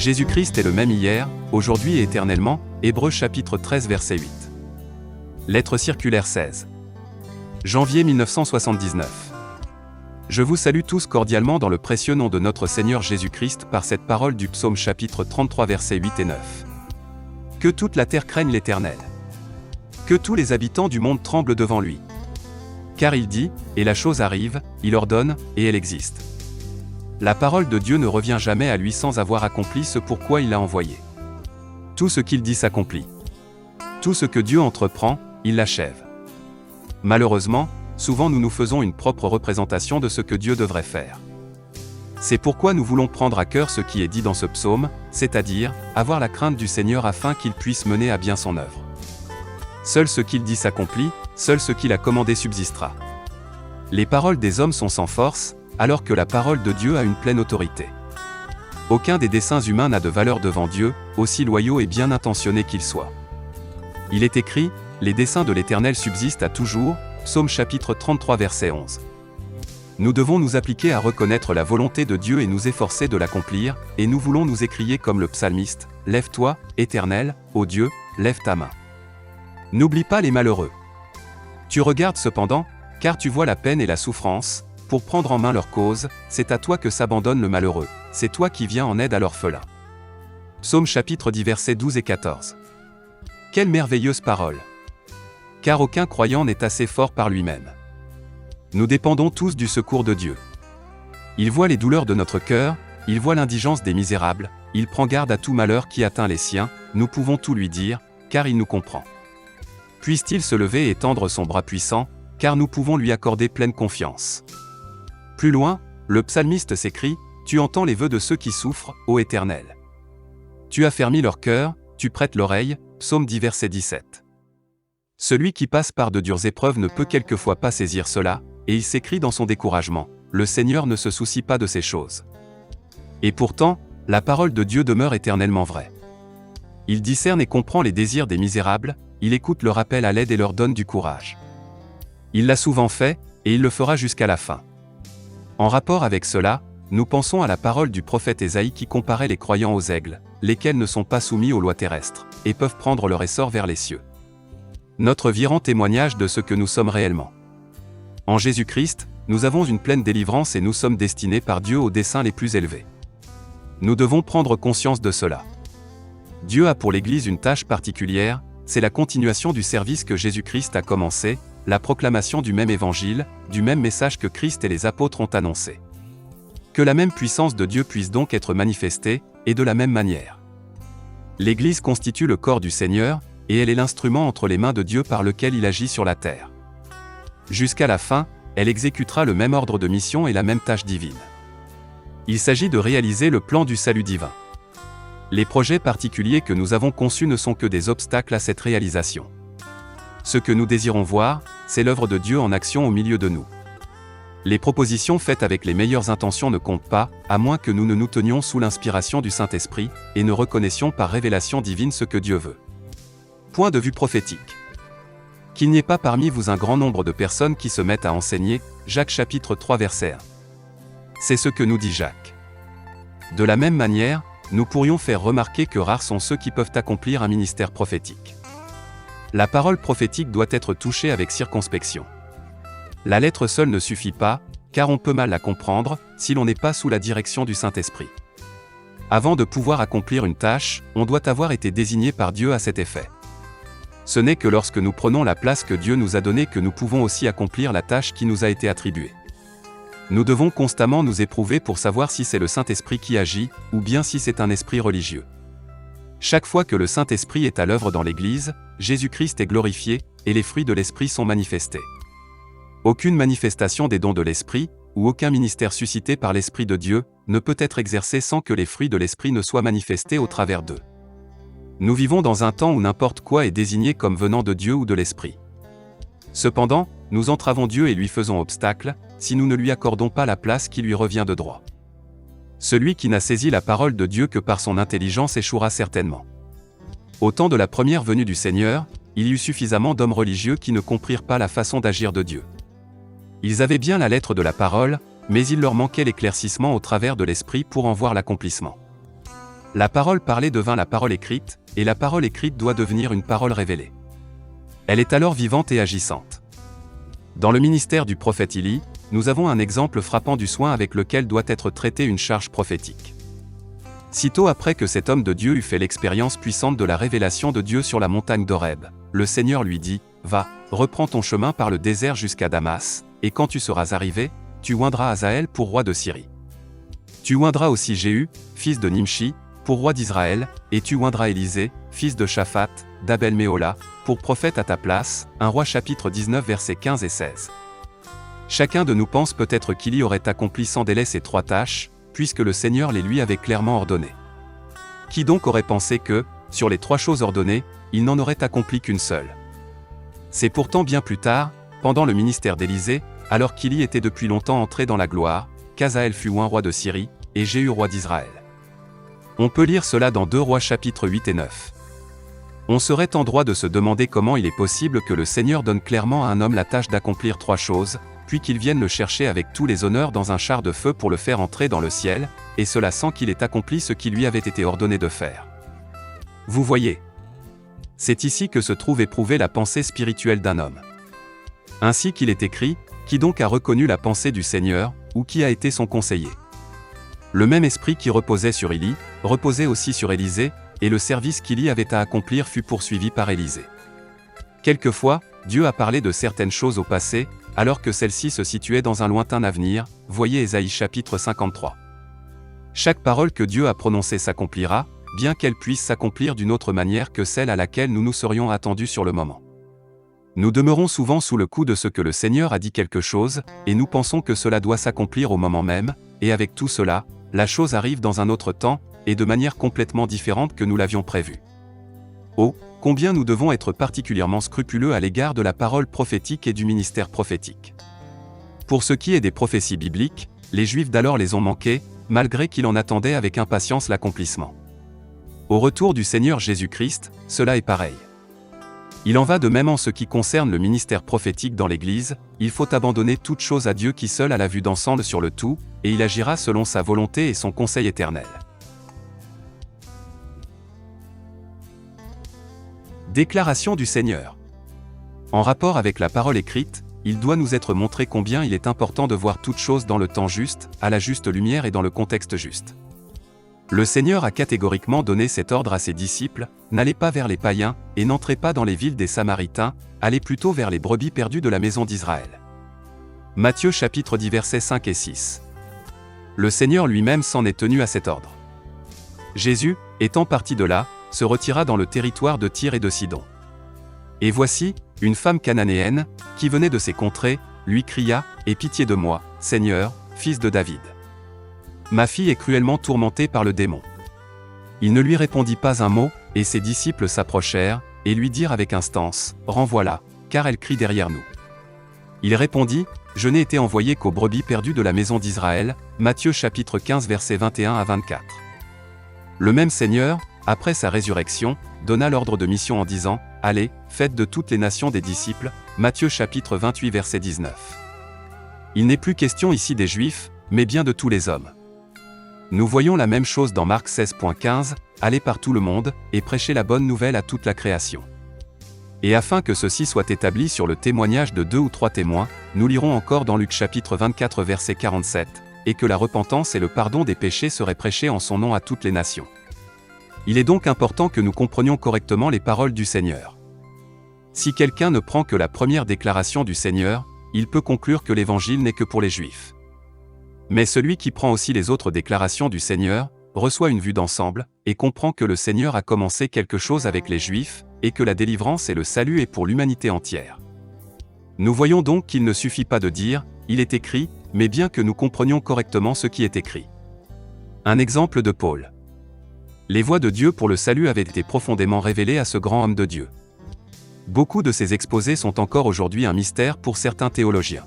Jésus-Christ est le même hier, aujourd'hui et éternellement. Hébreux chapitre 13 verset 8. Lettre circulaire 16. Janvier 1979. Je vous salue tous cordialement dans le précieux nom de notre Seigneur Jésus-Christ par cette parole du psaume chapitre 33 versets 8 et 9. Que toute la terre craigne l'Éternel. Que tous les habitants du monde tremblent devant lui. Car il dit, et la chose arrive, il ordonne, et elle existe. La parole de Dieu ne revient jamais à lui sans avoir accompli ce pourquoi il l'a envoyé. Tout ce qu'il dit s'accomplit. Tout ce que Dieu entreprend, il l'achève. Malheureusement, souvent nous nous faisons une propre représentation de ce que Dieu devrait faire. C'est pourquoi nous voulons prendre à cœur ce qui est dit dans ce psaume, c'est-à-dire, avoir la crainte du Seigneur afin qu'il puisse mener à bien son œuvre. Seul ce qu'il dit s'accomplit, seul ce qu'il a commandé subsistera. Les paroles des hommes sont sans force, alors que la parole de Dieu a une pleine autorité. Aucun des desseins humains n'a de valeur devant Dieu, aussi loyaux et bien intentionnés qu'ils soient. Il est écrit, les desseins de l'Éternel subsistent à toujours, psaume chapitre 33 verset 11. Nous devons nous appliquer à reconnaître la volonté de Dieu et nous efforcer de l'accomplir, et nous voulons nous écrier comme le psalmiste, « Lève-toi, Éternel, ô Dieu, lève ta main. » N'oublie pas les malheureux. Tu regardes cependant, car tu vois la peine et la souffrance, pour prendre en main leur cause, c'est à toi que s'abandonne le malheureux, c'est toi qui viens en aide à l'orphelin. Psaume chapitre 10 versets 12 et 14. Quelle merveilleuse parole! Car aucun croyant n'est assez fort par lui-même. Nous dépendons tous du secours de Dieu. Il voit les douleurs de notre cœur, il voit l'indigence des misérables, il prend garde à tout malheur qui atteint les siens, nous pouvons tout lui dire, car il nous comprend. Puisse-t-il se lever et tendre son bras puissant, car nous pouvons lui accorder pleine confiance. Plus loin, le psalmiste s'écrie, « Tu entends les vœux de ceux qui souffrent, ô Éternel. Tu affermis leur cœur, tu prêtes l'oreille » psaume 10 verset 17. Celui qui passe par de dures épreuves ne peut quelquefois pas saisir cela, et il s'écrie dans son découragement, « Le Seigneur ne se soucie pas de ces choses. » Et pourtant, la parole de Dieu demeure éternellement vraie. Il discerne et comprend les désirs des misérables, il écoute leur appel à l'aide et leur donne du courage. Il l'a souvent fait, et il le fera jusqu'à la fin. En rapport avec cela, nous pensons à la parole du prophète Ésaïe qui comparait les croyants aux aigles, lesquels ne sont pas soumis aux lois terrestres, et peuvent prendre leur essor vers les cieux. Notre vie rend témoignage de ce que nous sommes réellement. En Jésus-Christ, nous avons une pleine délivrance et nous sommes destinés par Dieu aux desseins les plus élevés. Nous devons prendre conscience de cela. Dieu a pour l'Église une tâche particulière, c'est la continuation du service que Jésus-Christ a commencé, la proclamation du même évangile, du même message que Christ et les apôtres ont annoncé. Que la même puissance de Dieu puisse donc être manifestée, et de la même manière. L'Église constitue le corps du Seigneur, et elle est l'instrument entre les mains de Dieu par lequel il agit sur la terre. Jusqu'à la fin, elle exécutera le même ordre de mission et la même tâche divine. Il s'agit de réaliser le plan du salut divin. Les projets particuliers que nous avons conçus ne sont que des obstacles à cette réalisation. Ce que nous désirons voir, c'est l'œuvre de Dieu en action au milieu de nous. Les propositions faites avec les meilleures intentions ne comptent pas, à moins que nous ne nous tenions sous l'inspiration du Saint-Esprit, et ne reconnaissions par révélation divine ce que Dieu veut. Point de vue prophétique. Qu'il n'y ait pas parmi vous un grand nombre de personnes qui se mettent à enseigner, Jacques chapitre 3 verset 1. C'est ce que nous dit Jacques. De la même manière, nous pourrions faire remarquer que rares sont ceux qui peuvent accomplir un ministère prophétique. La parole prophétique doit être touchée avec circonspection. La lettre seule ne suffit pas, car on peut mal la comprendre, si l'on n'est pas sous la direction du Saint-Esprit. Avant de pouvoir accomplir une tâche, on doit avoir été désigné par Dieu à cet effet. Ce n'est que lorsque nous prenons la place que Dieu nous a donnée que nous pouvons aussi accomplir la tâche qui nous a été attribuée. Nous devons constamment nous éprouver pour savoir si c'est le Saint-Esprit qui agit, ou bien si c'est un esprit religieux. Chaque fois que le Saint-Esprit est à l'œuvre dans l'Église, Jésus-Christ est glorifié, et les fruits de l'Esprit sont manifestés. Aucune manifestation des dons de l'Esprit, ou aucun ministère suscité par l'Esprit de Dieu, ne peut être exercé sans que les fruits de l'Esprit ne soient manifestés au travers d'eux. Nous vivons dans un temps où n'importe quoi est désigné comme venant de Dieu ou de l'Esprit. Cependant, nous entravons Dieu et lui faisons obstacle, si nous ne lui accordons pas la place qui lui revient de droit. Celui qui n'a saisi la parole de Dieu que par son intelligence échouera certainement. Au temps de la première venue du Seigneur, il y eut suffisamment d'hommes religieux qui ne comprirent pas la façon d'agir de Dieu. Ils avaient bien la lettre de la parole, mais il leur manquait l'éclaircissement au travers de l'Esprit pour en voir l'accomplissement. La parole parlée devint la parole écrite, et la parole écrite doit devenir une parole révélée. Elle est alors vivante et agissante. Dans le ministère du prophète Élie, nous avons un exemple frappant du soin avec lequel doit être traitée une charge prophétique. Sitôt après que cet homme de Dieu eut fait l'expérience puissante de la révélation de Dieu sur la montagne d'Horeb, le Seigneur lui dit, « Va, reprends ton chemin par le désert jusqu'à Damas, et quand tu seras arrivé, tu oindras Hazaël pour roi de Syrie. Tu oindras aussi Jéhu, fils de Nimshi, pour roi d'Israël, et tu oindras Élisée, fils de Shaphat, d'Abel-Méhola, pour prophète à ta place. » 1 Rois chapitre 19 versets 15 et 16. Chacun de nous pense peut-être qu'Élie aurait accompli sans délai ces 3 tâches, puisque le Seigneur les lui avait clairement ordonnées. Qui donc aurait pensé que, sur les 3 choses ordonnées, il n'en aurait accompli qu'une seule? C'est pourtant bien plus tard, pendant le ministère d'Élisée, alors qu'Élie était depuis longtemps entré dans la gloire, qu'Hazaël fut oint roi de Syrie, et Jéhu roi d'Israël. On peut lire cela dans 2 Rois chapitres 8 et 9. On serait en droit de se demander comment il est possible que le Seigneur donne clairement à un homme la tâche d'accomplir 3 choses, puis qu'il vienne le chercher avec tous les honneurs dans un char de feu pour le faire entrer dans le ciel, et cela sans qu'il ait accompli ce qui lui avait été ordonné de faire. Vous voyez. C'est ici que se trouve éprouvée la pensée spirituelle d'un homme. Ainsi qu'il est écrit, qui donc a reconnu la pensée du Seigneur, ou qui a été son conseiller? Le même esprit qui reposait sur Élie, reposait aussi sur Élisée, et le service qu'Élie avait à accomplir fut poursuivi par Élisée. Quelquefois, Dieu a parlé de certaines choses au passé, alors que celles-ci se situaient dans un lointain avenir, voyez Ésaïe chapitre 53. Chaque parole que Dieu a prononcée s'accomplira, bien qu'elle puisse s'accomplir d'une autre manière que celle à laquelle nous nous serions attendus sur le moment. Nous demeurons souvent sous le coup de ce que le Seigneur a dit quelque chose, et nous pensons que cela doit s'accomplir au moment même, et avec tout cela, la chose arrive dans un autre temps, et de manière complètement différente que nous l'avions prévu. Oh, combien nous devons être particulièrement scrupuleux à l'égard de la parole prophétique et du ministère prophétique. Pour ce qui est des prophéties bibliques, les Juifs d'alors les ont manquées, malgré qu'ils en attendaient avec impatience l'accomplissement. Au retour du Seigneur Jésus-Christ, cela est pareil. Il en va de même en ce qui concerne le ministère prophétique dans l'Église, il faut abandonner toute chose à Dieu qui seul a la vue d'ensemble sur le tout, et il agira selon sa volonté et son conseil éternel. Déclaration du Seigneur. En rapport avec la parole écrite, il doit nous être montré combien il est important de voir toutes choses dans le temps juste, à la juste lumière et dans le contexte juste. Le Seigneur a catégoriquement donné cet ordre à ses disciples, n'allez pas vers les païens, et n'entrez pas dans les villes des Samaritains, allez plutôt vers les brebis perdues de la maison d'Israël. Matthieu chapitre 10 versets 5 et 6. Le Seigneur lui-même s'en est tenu à cet ordre. Jésus, étant parti de là, se retira dans le territoire de Tyr et de Sidon. Et voici, une femme cananéenne, qui venait de ces contrées, lui cria, « Aie pitié de moi, Seigneur, fils de David. Ma fille est cruellement tourmentée par le démon. » Il ne lui répondit pas un mot, et ses disciples s'approchèrent, et lui dirent avec instance, « Renvoie-la, car elle crie derrière nous. » Il répondit, « Je n'ai été envoyé qu'aux brebis perdues de la maison d'Israël. » Matthieu chapitre 15 versets 21 à 24. Le même Seigneur, après sa résurrection, donna l'ordre de mission en disant, « Allez, faites de toutes les nations des disciples. » Matthieu chapitre 28 verset 19. Il n'est plus question ici des Juifs, mais bien de tous les hommes. Nous voyons la même chose dans Marc 16.15, « Allez par tout le monde, et prêchez la bonne nouvelle à toute la création. » Et afin que ceci soit établi sur le témoignage de 2 ou 3 témoins, nous lirons encore dans Luc chapitre 24 verset 47, « Et que la repentance et le pardon des péchés seraient prêchés en son nom à toutes les nations. » Il est donc important que nous comprenions correctement les paroles du Seigneur. Si quelqu'un ne prend que la première déclaration du Seigneur, il peut conclure que l'Évangile n'est que pour les Juifs. Mais celui qui prend aussi les autres déclarations du Seigneur, reçoit une vue d'ensemble, et comprend que le Seigneur a commencé quelque chose avec les Juifs, et que la délivrance et le salut est pour l'humanité entière. Nous voyons donc qu'il ne suffit pas de dire « il est écrit », mais bien que nous comprenions correctement ce qui est écrit. Un exemple de Paul. Les voies de Dieu pour le salut avaient été profondément révélées à ce grand homme de Dieu. Beaucoup de ces exposés sont encore aujourd'hui un mystère pour certains théologiens.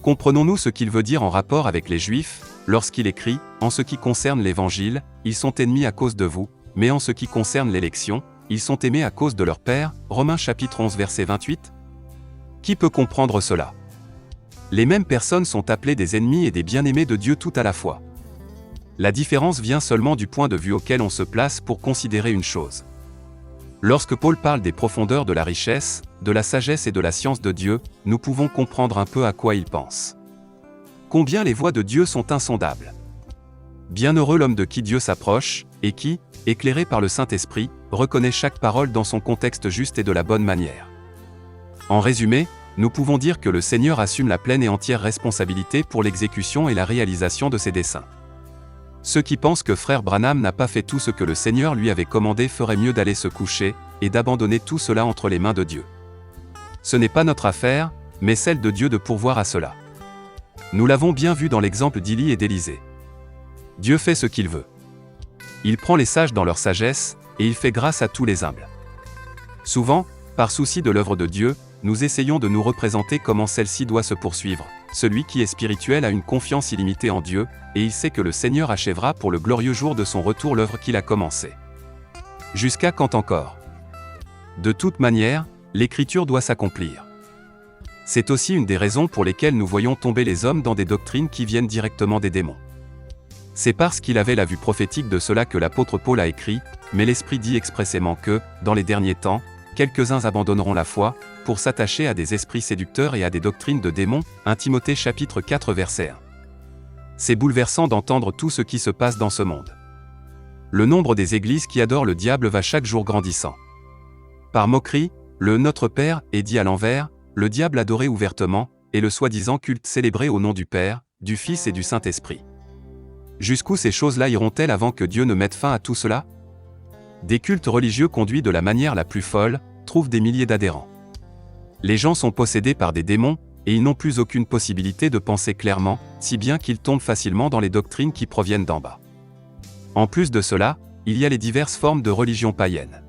Comprenons-nous ce qu'il veut dire en rapport avec les Juifs, lorsqu'il écrit « En ce qui concerne l'Évangile, ils sont ennemis à cause de vous, mais en ce qui concerne l'élection, ils sont aimés à cause de leur Père » Romains chapitre 11 verset 28. Qui peut comprendre cela? Les mêmes personnes sont appelées des ennemis et des bien-aimés de Dieu tout à la fois. La différence vient seulement du point de vue auquel on se place pour considérer une chose. Lorsque Paul parle des profondeurs de la richesse, de la sagesse et de la science de Dieu, nous pouvons comprendre un peu à quoi il pense. Combien les voies de Dieu sont insondables. Bienheureux l'homme de qui Dieu s'approche, et qui, éclairé par le Saint-Esprit, reconnaît chaque parole dans son contexte juste et de la bonne manière. En résumé, nous pouvons dire que le Seigneur assume la pleine et entière responsabilité pour l'exécution et la réalisation de ses desseins. Ceux qui pensent que frère Branham n'a pas fait tout ce que le Seigneur lui avait commandé feraient mieux d'aller se coucher, et d'abandonner tout cela entre les mains de Dieu. Ce n'est pas notre affaire, mais celle de Dieu de pourvoir à cela. Nous l'avons bien vu dans l'exemple d'Élie et d'Élisée. Dieu fait ce qu'il veut. Il prend les sages dans leur sagesse, et il fait grâce à tous les humbles. Souvent, par souci de l'œuvre de Dieu, nous essayons de nous représenter comment celle-ci doit se poursuivre. Celui qui est spirituel a une confiance illimitée en Dieu, et il sait que le Seigneur achèvera pour le glorieux jour de son retour l'œuvre qu'il a commencée. Jusqu'à quand encore? De toute manière, l'Écriture doit s'accomplir. C'est aussi une des raisons pour lesquelles nous voyons tomber les hommes dans des doctrines qui viennent directement des démons. C'est parce qu'il avait la vue prophétique de cela que l'apôtre Paul a écrit, mais l'Esprit dit expressément que, dans les derniers temps, quelques-uns abandonneront la foi, pour s'attacher à des esprits séducteurs et à des doctrines de démons, 1 Timothée chapitre 4 verset 1. C'est bouleversant d'entendre tout ce qui se passe dans ce monde. Le nombre des églises qui adorent le diable va chaque jour grandissant. Par moquerie, le Notre Père est dit à l'envers, le diable adoré ouvertement, et le soi-disant culte célébré au nom du Père, du Fils et du Saint-Esprit. Jusqu'où ces choses-là iront-elles avant que Dieu ne mette fin à tout cela? Des cultes religieux conduits de la manière la plus folle, trouvent des milliers d'adhérents. Les gens sont possédés par des démons, et ils n'ont plus aucune possibilité de penser clairement, si bien qu'ils tombent facilement dans les doctrines qui proviennent d'en bas. En plus de cela, il y a les diverses formes de religion païenne.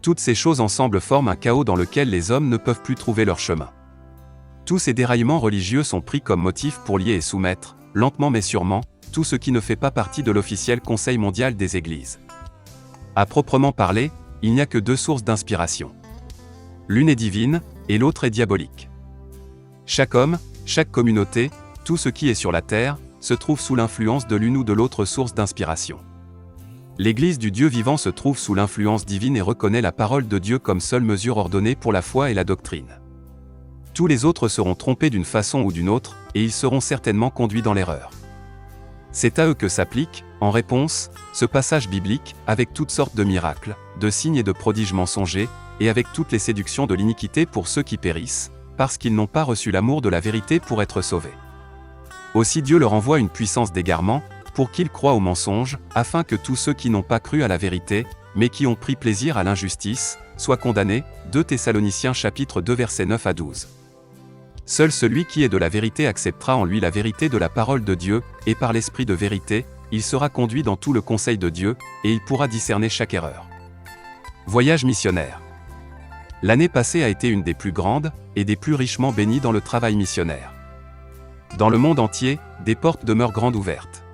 Toutes ces choses ensemble forment un chaos dans lequel les hommes ne peuvent plus trouver leur chemin. Tous ces déraillements religieux sont pris comme motif pour lier et soumettre, lentement mais sûrement, tout ce qui ne fait pas partie de l'officiel Conseil mondial des Églises. À proprement parler, il n'y a que deux sources d'inspiration. L'une est divine, et l'autre est diabolique. Chaque homme, chaque communauté, tout ce qui est sur la terre, se trouve sous l'influence de l'une ou de l'autre source d'inspiration. L'Église du Dieu vivant se trouve sous l'influence divine et reconnaît la parole de Dieu comme seule mesure ordonnée pour la foi et la doctrine. Tous les autres seront trompés d'une façon ou d'une autre, et ils seront certainement conduits dans l'erreur. C'est à eux que s'applique, en réponse, ce passage biblique, avec toutes sortes de miracles, de signes et de prodiges mensongers, et avec toutes les séductions de l'iniquité pour ceux qui périssent, parce qu'ils n'ont pas reçu l'amour de la vérité pour être sauvés. Aussi Dieu leur envoie une puissance d'égarement, pour qu'ils croient au mensonge, afin que tous ceux qui n'ont pas cru à la vérité, mais qui ont pris plaisir à l'injustice, soient condamnés, 2 Thessaloniciens chapitre 2 versets 9 à 12. Seul celui qui est de la vérité acceptera en lui la vérité de la parole de Dieu, et par l'esprit de vérité, il sera conduit dans tout le conseil de Dieu, et il pourra discerner chaque erreur. Voyage missionnaire. L'année passée a été une des plus grandes, et des plus richement bénies dans le travail missionnaire. Dans le monde entier, des portes demeurent grandes ouvertes.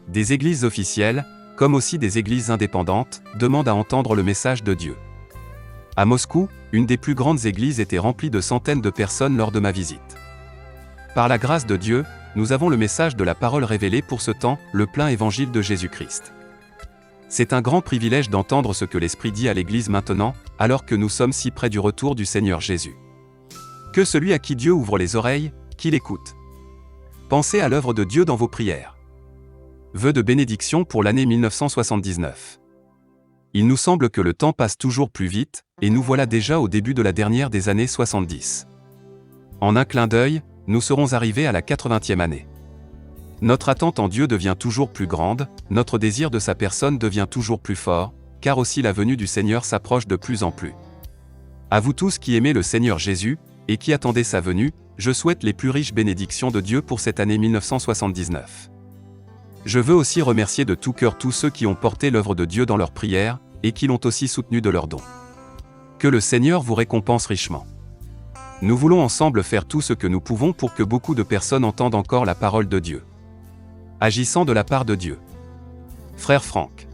Des églises officielles, comme aussi des églises indépendantes, demandent à entendre le message de Dieu. À Moscou, une des plus grandes églises était remplie de centaines de personnes lors de ma visite. Par la grâce de Dieu, nous avons le message de la parole révélée pour ce temps, le plein évangile de Jésus-Christ. C'est un grand privilège d'entendre ce que l'Esprit dit à l'Église maintenant, alors que nous sommes si près du retour du Seigneur Jésus. Que celui à qui Dieu ouvre les oreilles, qu'il écoute. Pensez à l'œuvre de Dieu dans vos prières. Vœux de bénédiction pour l'année 1979. Il nous semble que le temps passe toujours plus vite, et nous voilà déjà au début de la dernière des années 70. En un clin d'œil, nous serons arrivés à la 80e année. Notre attente en Dieu devient toujours plus grande, notre désir de sa personne devient toujours plus fort, car aussi la venue du Seigneur s'approche de plus en plus. À vous tous qui aimez le Seigneur Jésus, et qui attendez sa venue, je souhaite les plus riches bénédictions de Dieu pour cette année 1979. Je veux aussi remercier de tout cœur tous ceux qui ont porté l'œuvre de Dieu dans leurs prières, et qui l'ont aussi soutenu de leurs dons. Que le Seigneur vous récompense richement. Nous voulons ensemble faire tout ce que nous pouvons pour que beaucoup de personnes entendent encore la parole de Dieu. Agissant de la part de Dieu. Frère Franck.